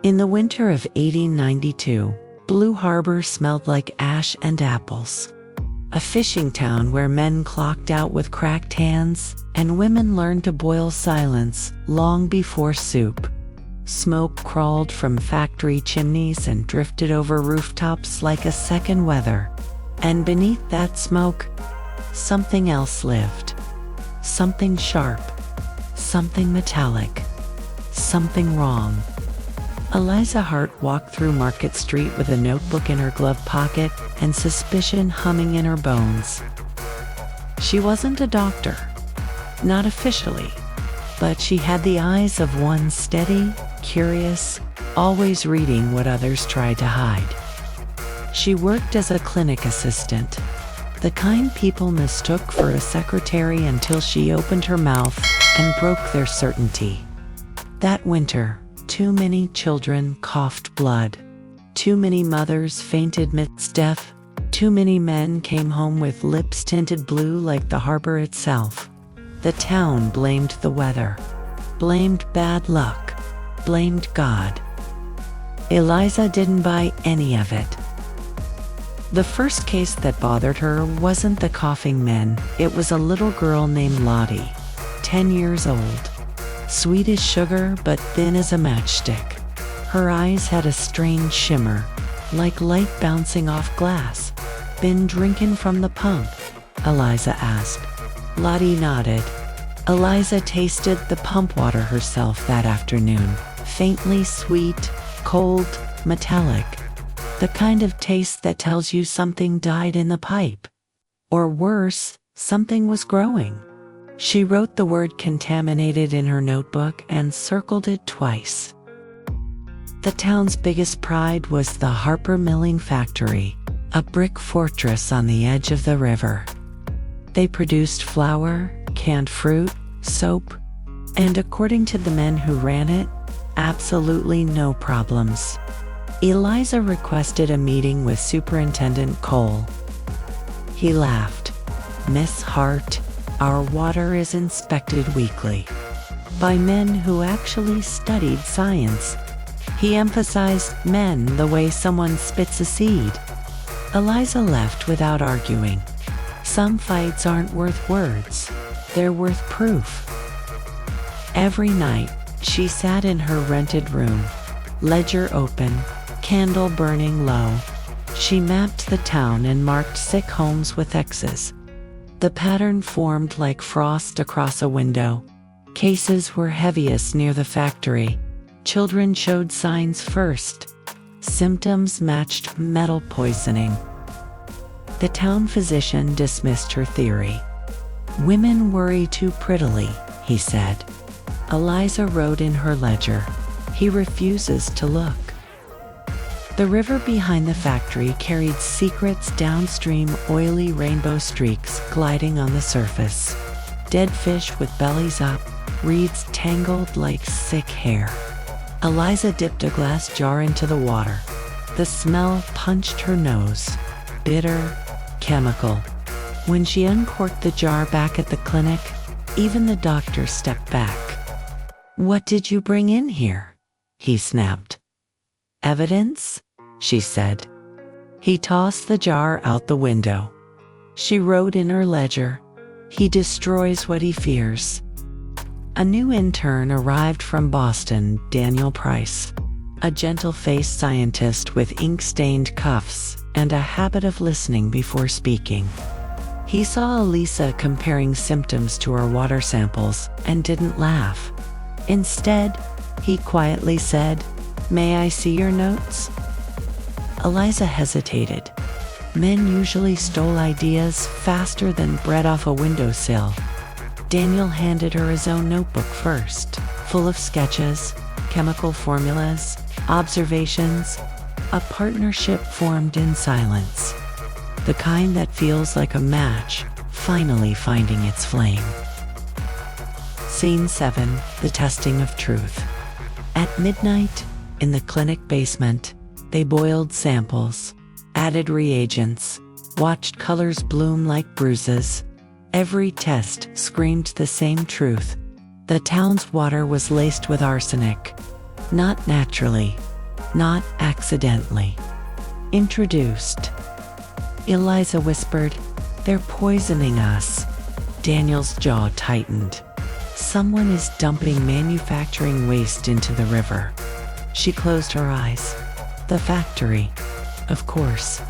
In the winter of 1892, Blue Harbor smelled like ash and apples. A fishing town where men clocked out with cracked hands and women learned to boil silence long before soup. Smoke crawled from factory chimneys and drifted over rooftops like a second weather. And beneath that smoke, something else lived. Something sharp, something metallic, something wrong. Eliza Hart walked through Market Street with a notebook in her glove pocket and suspicion humming in her bones. She wasn't a doctor, not officially, but she had the eyes of one steady, curious, always reading what others tried to hide. She worked as a clinic assistant, the kind people mistook for a secretary until she opened her mouth and broke their certainty. That winter, too many children coughed blood. Too many mothers fainted midst death. Too many men came home with lips tinted blue like the harbor itself. The town blamed the weather, blamed bad luck, blamed God. Eliza didn't buy any of it. The first case that bothered her wasn't the coughing men. It was a little girl named Lottie, 10 years old. Sweet as sugar, but thin as a matchstick. Her eyes had a strange shimmer, like light bouncing off glass. "Been drinking from the pump?" Eliza asked. Lottie nodded. Eliza tasted the pump water herself that afternoon. Faintly sweet, cold, metallic. The kind of taste that tells you something died in the pipe. Or worse, something was growing. She wrote the word contaminated in her notebook and circled it twice. The town's biggest pride was the Harper Milling Factory, a brick fortress on the edge of the river. They produced flour, canned fruit, soap, and according to the men who ran it, absolutely no problems. Eliza requested a meeting with Superintendent Cole. He laughed. "Miss Hart, our water is inspected weekly by men who actually studied science." He emphasized men the way someone spits a seed. Eliza left without arguing. Some fights aren't worth words, they're worth proof. Every night, she sat in her rented room, ledger open, candle burning low. She mapped the town and marked sick homes with X's. The pattern formed like frost across a window. Cases were heaviest near the factory. Children showed signs first. Symptoms matched metal poisoning. The town physician dismissed her theory. "Women worry too prettily," he said. Eliza wrote in her ledger, "He refuses to look." The river behind the factory carried secrets downstream, oily rainbow streaks gliding on the surface. Dead fish with bellies up, reeds tangled like sick hair. Eliza dipped a glass jar into the water. The smell punched her nose. Bitter, chemical. When she uncorked the jar back at the clinic, even the doctor stepped back. "What did you bring in here?" he snapped. "Evidence?" she said. He tossed the jar out the window. She wrote in her ledger, "He destroys what he fears." A new intern arrived from Boston, Daniel Price, a gentle-faced scientist with ink-stained cuffs and a habit of listening before speaking. He saw Eliza comparing symptoms to her water samples and didn't laugh. Instead, he quietly said, "May I see your notes?" Eliza hesitated. Men usually stole ideas faster than bread off a windowsill. Daniel handed her his own notebook first, full of sketches, chemical formulas, observations, a partnership formed in silence. The kind that feels like a match, finally finding its flame. Scene 7, the testing of truth. At midnight, in the clinic basement, they boiled samples, added reagents, watched colors bloom like bruises. Every test screamed the same truth. The town's water was laced with arsenic. Not naturally, not accidentally. Introduced. Eliza whispered, "They're poisoning us." Daniel's jaw tightened. Someone is dumping manufacturing waste into the river. She closed her eyes. The factory, of course.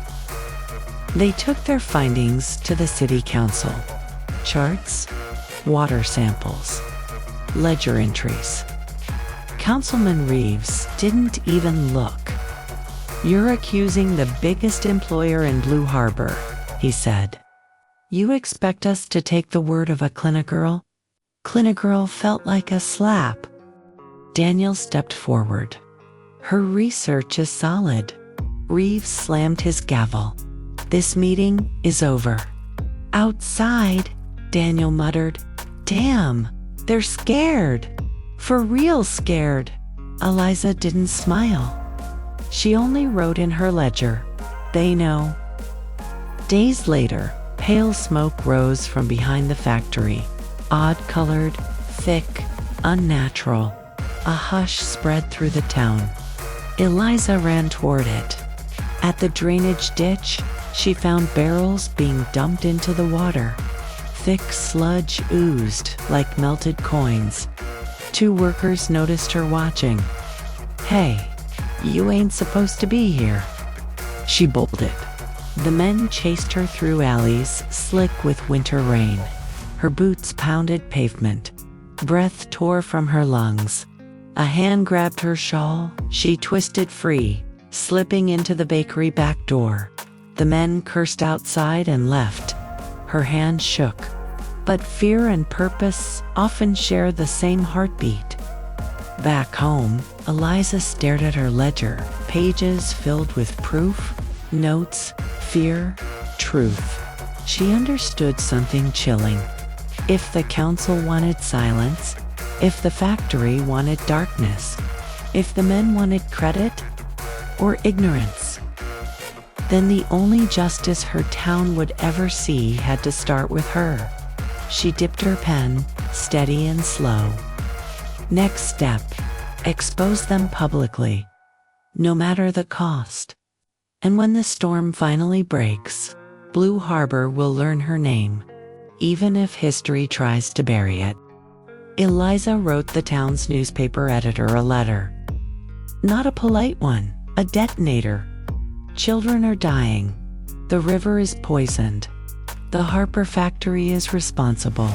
They took their findings to the city council. Charts, water samples, ledger entries. Councilman Reeves didn't even look. "You're accusing the biggest employer in Blue Harbor," he said. "You expect us to take the word of a clinic girl?" Clinic girl felt like a slap. Daniel stepped forward. "Her research is solid." Reeves slammed his gavel. "This meeting is over." "Outside," Daniel muttered. "Damn, they're scared. For real scared." Eliza didn't smile. She only wrote in her ledger, "They know." Days later, pale smoke rose from behind the factory. Odd-colored, thick, unnatural. A hush spread through the town. Eliza ran toward it. At the drainage ditch, she found barrels being dumped into the water. Thick sludge oozed like melted coins. 2 workers noticed her watching. "Hey, you ain't supposed to be here." She bolted. The men chased her through alleys slick with winter rain. Her boots pounded pavement. Breath tore from her lungs. A hand grabbed her shawl. She twisted free, slipping into the bakery back door. The men cursed outside and left. Her hand shook. But fear and purpose often share the same heartbeat. Back home, Eliza stared at her ledger, pages filled with proof, notes, fear, truth. She understood something chilling. If the council wanted silence, if the factory wanted darkness, if the men wanted credit or ignorance, then the only justice her town would ever see had to start with her. She dipped her pen, steady and slow. Next step, expose them publicly, no matter the cost. And when the storm finally breaks, Blue Harbor will learn her name, even if history tries to bury it. Eliza wrote the town's newspaper editor a letter. Not a polite one, a detonator. "Children are dying. The river is poisoned. The Harper factory is responsible."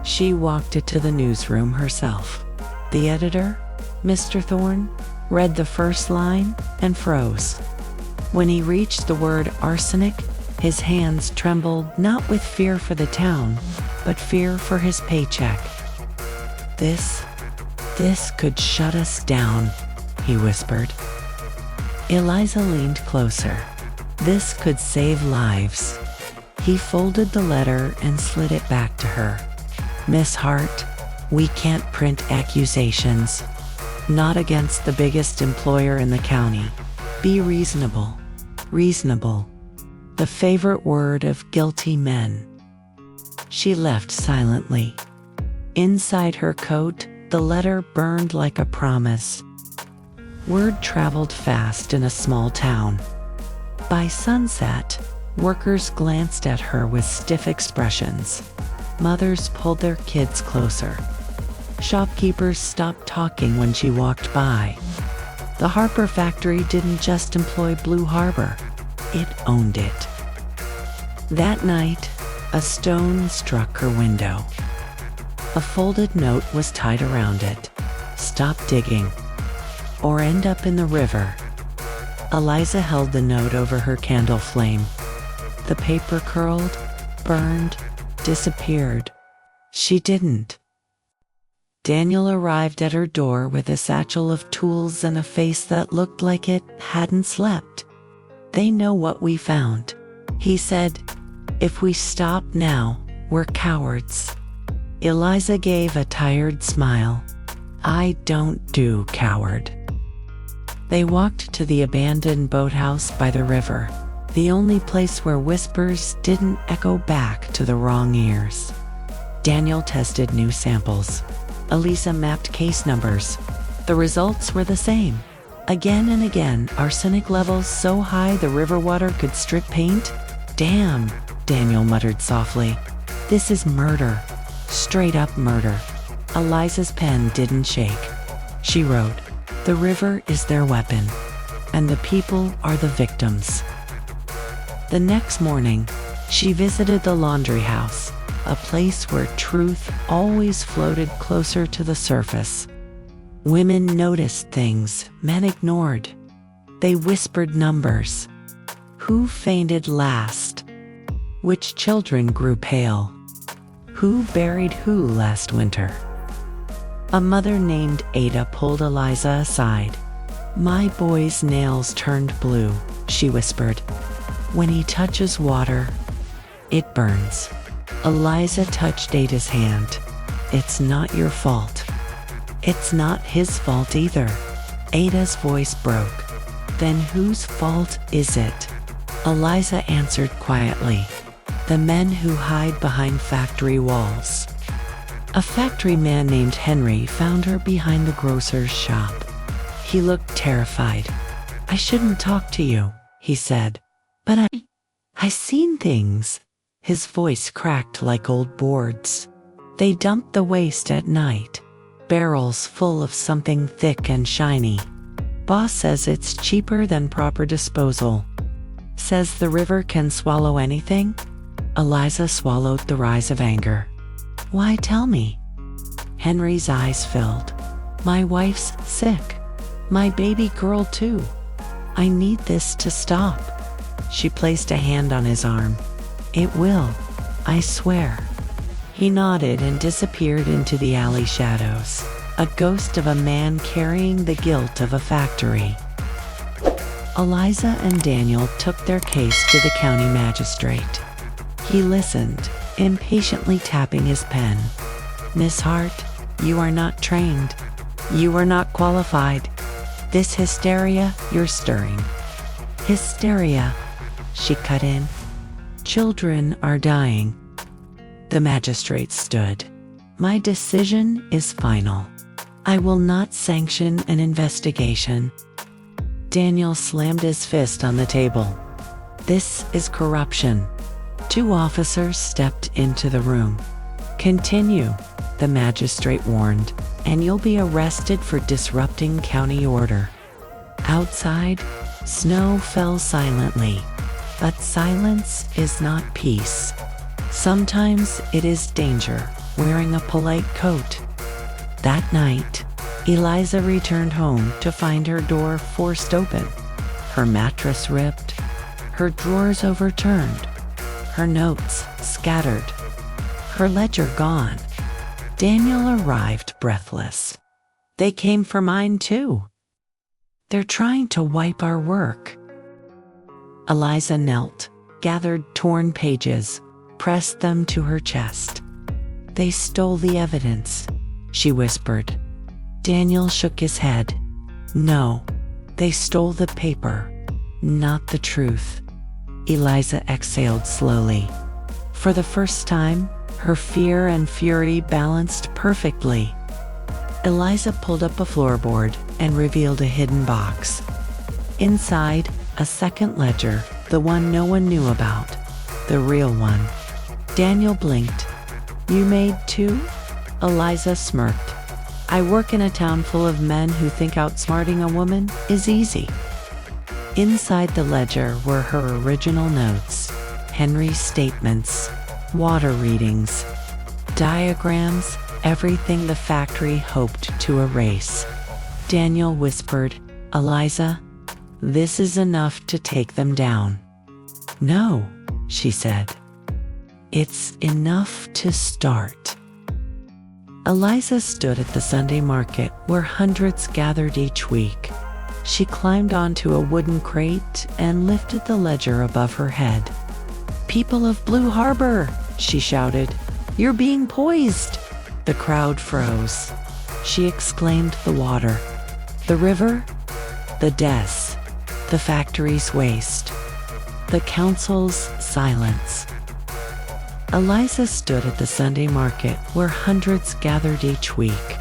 She walked it to the newsroom herself. The editor, Mr. Thorne, read the first line and froze. When he reached the word arsenic, his hands trembled not with fear for the town, but fear for his paycheck. This could shut us down," he whispered. Eliza leaned closer. "This could save lives." He folded the letter and slid it back to her. "Miss Hart, we can't print accusations. Not against the biggest employer in the county. Be reasonable. Reasonable. The favorite word of guilty men." She left silently. Inside her coat, the letter burned like a promise. Word traveled fast in a small town. By sunset, workers glanced at her with stiff expressions. Mothers pulled their kids closer. Shopkeepers stopped talking when she walked by. The Harper factory didn't just employ Blue Harbor, it owned it. That night, a stone struck her window. A folded note was tied around it. "Stop digging, or end up in the river." Eliza held the note over her candle flame. The paper curled, burned, disappeared. She didn't. Daniel arrived at her door with a satchel of tools and a face that looked like it hadn't slept. "They know what we found," he said. "If we stop now, we're cowards." Eliza gave a tired smile. "I don't do coward." They walked to the abandoned boathouse by the river, the only place where whispers didn't echo back to the wrong ears. Daniel tested new samples. Eliza mapped case numbers. The results were the same. Again and again, arsenic levels so high the river water could strip paint? Damn, Daniel muttered softly. This is murder. Straight up murder. Eliza's pen didn't shake. She wrote, "The river is their weapon, and the people are the victims." The next morning, she visited the laundry house, a place where truth always floated closer to the surface. Women noticed things men ignored. They whispered numbers. Who fainted last? Which children grew pale? Who buried who last winter? A mother named Ada pulled Eliza aside. "My boy's nails turned blue," she whispered. "When he touches water, it burns." Eliza touched Ada's hand. "It's not your fault." "It's not his fault either." Ada's voice broke. "Then whose fault is it?" Eliza answered quietly. "The men who hide behind factory walls." A factory man named Henry found her behind the grocer's shop. He looked terrified. "I shouldn't talk to you," he said. "But I seen things." His voice cracked like old boards. "They dump the waste at night. Barrels full of something thick and shiny. Boss says it's cheaper than proper disposal. Says the river can swallow anything." Eliza swallowed the rise of anger. "Why tell me?" Henry's eyes filled. "My wife's sick. My baby girl too. I need this to stop." She placed a hand on his arm. "It will, I swear." He nodded and disappeared into the alley shadows, a ghost of a man carrying the guilt of a factory. Eliza and Daniel took their case to the county magistrate. He listened, impatiently tapping his pen. "Miss Hart, you are not trained. You are not qualified. This hysteria you're stirring." "Hysteria," she cut in. "Children are dying." The magistrate stood. "My decision is final. I will not sanction an investigation." Daniel slammed his fist on the table. "This is corruption." Two officers stepped into the room. "Continue," the magistrate warned, "and you'll be arrested for disrupting county order." Outside, snow fell silently, but silence is not peace. Sometimes it is danger wearing a polite coat. That night, Eliza returned home to find her door forced open, her mattress ripped, her drawers overturned, her notes scattered, her ledger gone. Daniel arrived breathless. "They came for mine too. They're trying to wipe our work." Eliza knelt, gathered torn pages, pressed them to her chest. "They stole the evidence," she whispered. Daniel shook his head. "No, they stole the paper, not the truth." Eliza exhaled slowly. For the first time, her fear and fury balanced perfectly. Eliza pulled up a floorboard and revealed a hidden box. Inside, a second ledger, the one no one knew about, the real one. Daniel blinked. "You made two?" Eliza smirked. "I work in a town full of men who think outsmarting a woman is easy." Inside the ledger were her original notes, Henry's statements, water readings, diagrams, everything the factory hoped to erase. Daniel whispered, "Eliza, this is enough to take them down." "No," she said. "It's enough to start." Eliza stood at the Sunday market where hundreds gathered each week. She climbed onto a wooden crate and lifted the ledger above her head. "People of Blue Harbor," she shouted, "you're being poised." The crowd froze. She exclaimed the water, the river, the deaths, the factory's waste, the council's silence. Eliza stood at the Sunday market where hundreds gathered each week.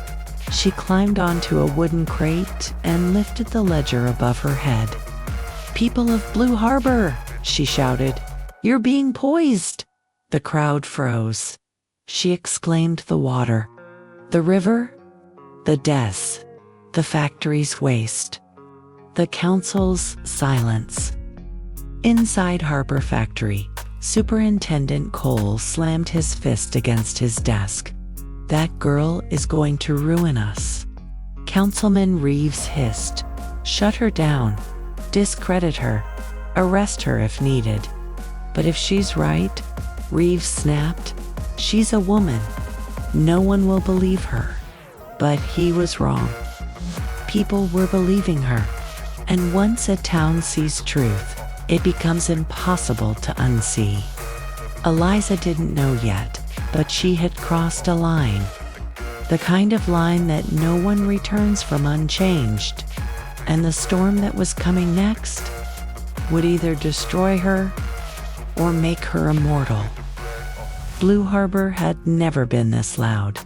She climbed onto a wooden crate and lifted the ledger above her head. "People of Blue Harbor," she shouted, "you're being poisoned." The crowd froze. She exclaimed the water, the river, the deaths, the factory's waste, the council's silence. Inside Harbor Factory, Superintendent Cole slammed his fist against his desk. "That girl is going to ruin us." Councilman Reeves hissed, "Shut her down. Discredit her. Arrest her if needed." "But if she's right," Reeves snapped, "she's a woman. No one will believe her." But he was wrong. People were believing her. And once a town sees truth, it becomes impossible to unsee. Eliza didn't know yet, but she had crossed a line. The kind of line that no one returns from unchanged. And the storm that was coming next would either destroy her or make her immortal. Blue Harbor had never been this loud.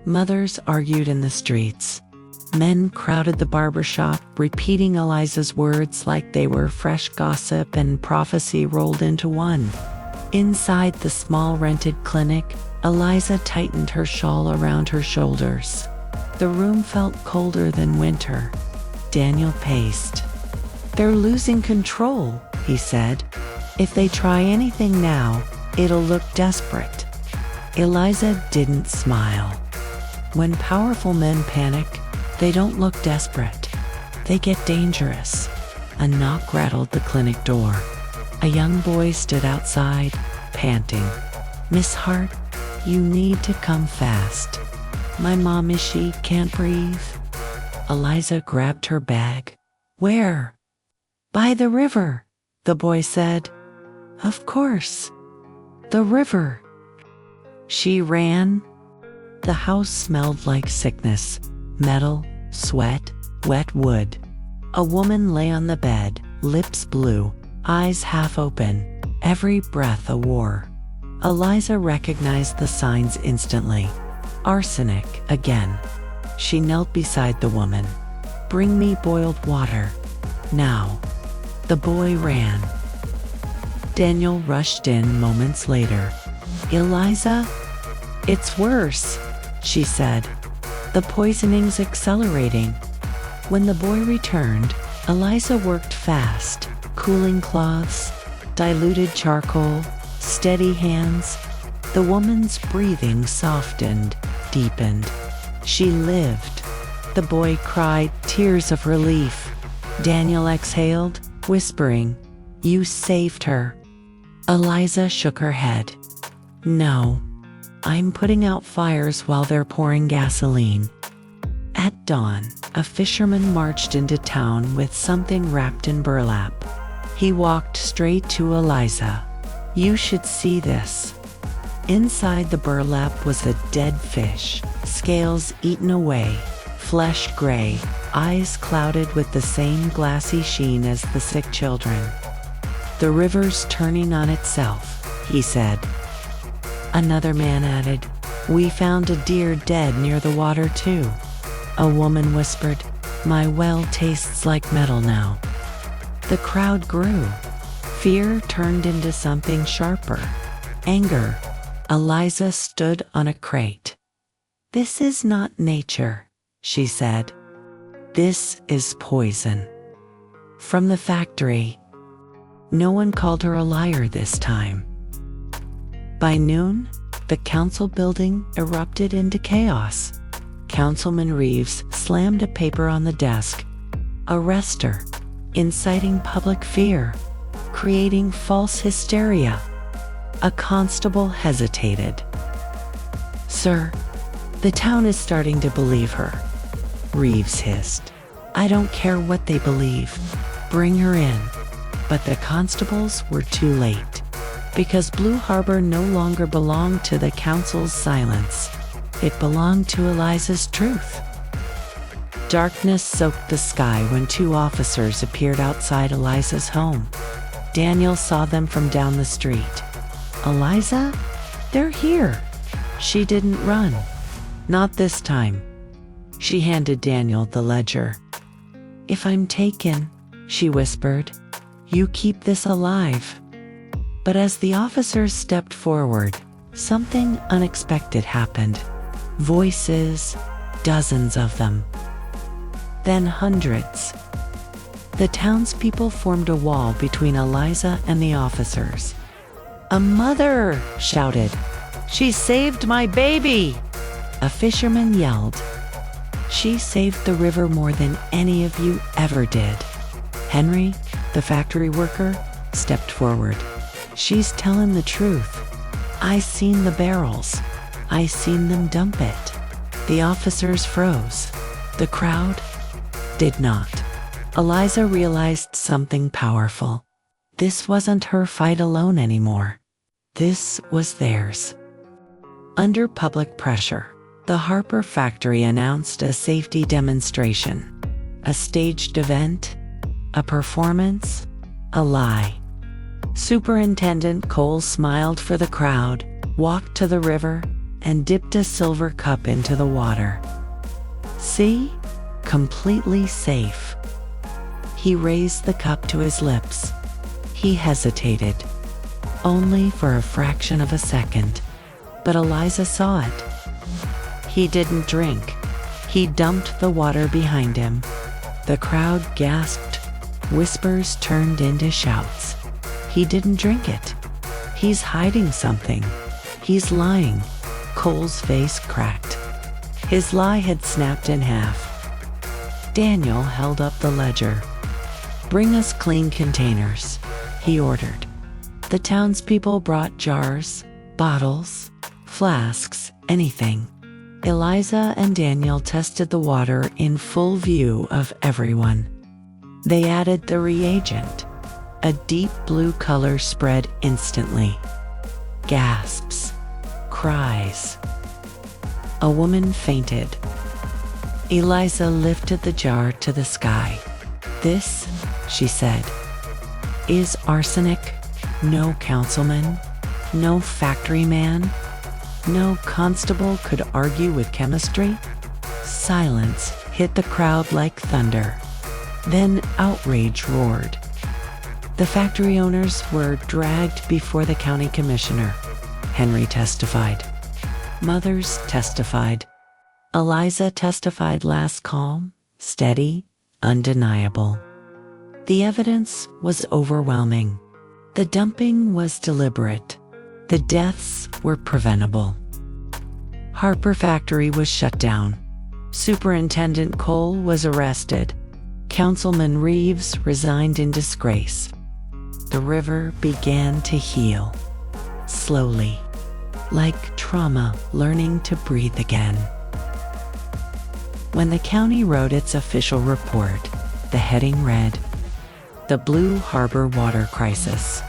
Mothers argued in the streets. Men crowded the barbershop, repeating Eliza's words like they were fresh gossip and prophecy rolled into one. Inside the small rented clinic, Eliza tightened her shawl around her shoulders. The room felt colder than winter. Daniel paced. "They're losing control," he said. "If they try anything now, it'll look desperate." Eliza didn't smile. When powerful men panic, they don't look desperate. They get dangerous. A knock rattled the clinic door. A young boy stood outside, panting. "Miss Hart, you need to come fast. My mom, she can't breathe." Eliza grabbed her bag. "Where?" "By the river," the boy said. "Of course. The river." She ran. The house smelled like sickness, metal, sweat, wet wood. A woman lay on the bed, lips blue, eyes half open, every breath a war. Eliza recognized the signs instantly. Arsenic again. She knelt beside the woman. "Bring me boiled water. Now." The boy ran. Daniel rushed in moments later. "Eliza, it's worse," she said. "The poisoning's accelerating." When the boy returned, Eliza worked fast. Cooling cloths, diluted charcoal, steady hands. The woman's breathing softened, deepened. She lived. The boy cried tears of relief. Daniel exhaled, whispering, "You saved her." Eliza shook her head. "No. I'm putting out fires while they're pouring gasoline." At dawn, a fisherman marched into town with something wrapped in burlap. He walked straight to Eliza. "You should see this." Inside the burlap was a dead fish, scales eaten away, flesh gray, eyes clouded with the same glassy sheen as the sick children. "The river's turning on itself," he said. Another man added, "We found a deer dead near the water too." A woman whispered, "My well tastes like metal now." The crowd grew. Fear turned into something sharper. Anger. Eliza stood on a crate. "This is not nature," she said. "This is poison." From the factory. No one called her a liar this time. By noon, the council building erupted into chaos. Councilman Reeves slammed a paper on the desk. "Arrest her. Inciting public fear. Creating false hysteria." A constable hesitated. "Sir, the town is starting to believe her," Reeves hissed. "I don't care what they believe. Bring her in." But the constables were too late. Because Blue Harbor no longer belonged to the council's silence. It belonged to Eliza's truth. Darkness soaked the sky when two officers appeared outside Eliza's home. Daniel saw them from down the street. "Eliza? They're here." She didn't run. Not this time. She handed Daniel the ledger. "If I'm taken," she whispered, "you keep this alive." But as the officers stepped forward, something unexpected happened. Voices, dozens of them. Then hundreds. The townspeople formed a wall between Eliza and the officers. "A mother!" shouted. "She saved my baby!" A fisherman yelled. "She saved the river more than any of you ever did." Henry, the factory worker, stepped forward. "She's telling the truth. I seen the barrels. I seen them dump it." The officers froze. The crowd did not. Eliza realized something powerful. This wasn't her fight alone anymore. This was theirs. Under public pressure, the Harper factory announced a safety demonstration. A staged event, a performance, a lie. Superintendent Cole smiled for the crowd, walked to the river, and dipped a silver cup into the water. "See? Completely safe." He raised the cup to his lips. He hesitated, only for a fraction of a second, but Eliza saw it. He didn't drink. He dumped the water behind him. The crowd gasped. Whispers turned into shouts. He didn't drink it. He's hiding something. He's lying. Cole's face cracked. His lie had snapped in half. Daniel held up the ledger. "Bring us clean containers," he ordered. The townspeople brought jars, bottles, flasks, anything. Eliza and Daniel tested the water in full view of everyone. They added the reagent. A deep blue color spread instantly. Gasps. Cries. A woman fainted. Eliza lifted the jar to the sky. "This," she said, "is arsenic. No councilman, no factory man, no constable could argue with chemistry." Silence hit the crowd like thunder. Then outrage roared. The factory owners were dragged before the county commissioner. Henry testified. Mothers testified. Eliza testified last calm, steady, undeniable. The evidence was overwhelming. The dumping was deliberate. The deaths were preventable. Harper Factory was shut down. Superintendent Cole was arrested. Councilman Reeves resigned in disgrace. The river began to heal. Slowly, like trauma learning to breathe again. When the county wrote its official report, the heading read, "The Blue Harbor Water Crisis.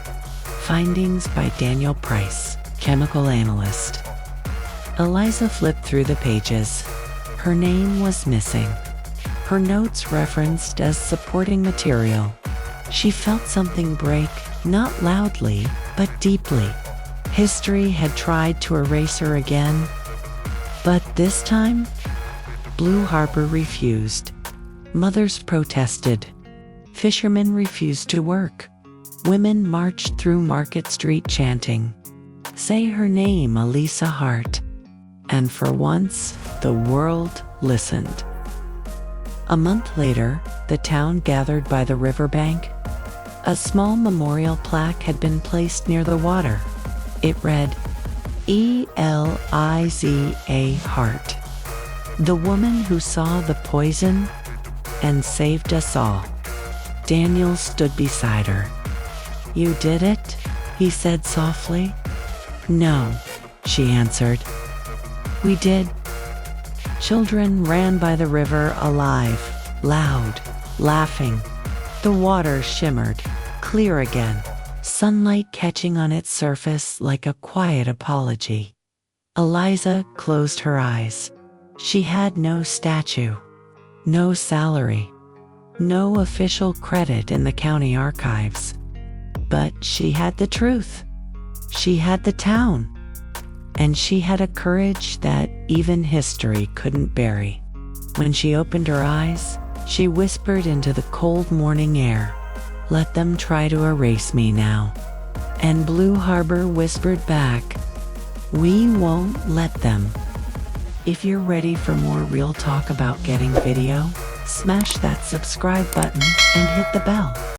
Findings by Daniel Price, chemical analyst." Eliza flipped through the pages. Her name was missing. Her notes referenced as supporting material. She felt something break, not loudly, but deeply. History had tried to erase her again, but this time, Blue Harbor refused. Mothers protested. Fishermen refused to work. Women marched through Market Street chanting, "Say her name, Eliza Hart." And for once, the world listened. A month later, the town gathered by the riverbank. A small memorial plaque had been placed near the water. It read, "Eliza Hart, the woman who saw the poison and saved us all." Daniel stood beside her. "You did it?" he said softly. "No," she answered. "We did." Children ran by the river alive, loud, laughing. The water shimmered, clear again, sunlight catching on its surface like a quiet apology. Eliza closed her eyes. She had no statue, no salary, no official credit in the county archives. But she had the truth. She had the town. And she had a courage that even history couldn't bury. When she opened her eyes, she whispered into the cold morning air, "Let them try to erase me now." And Blue Harbor whispered back, "We won't let them." If you're ready for more real talk about getting video, smash that subscribe button and hit the bell.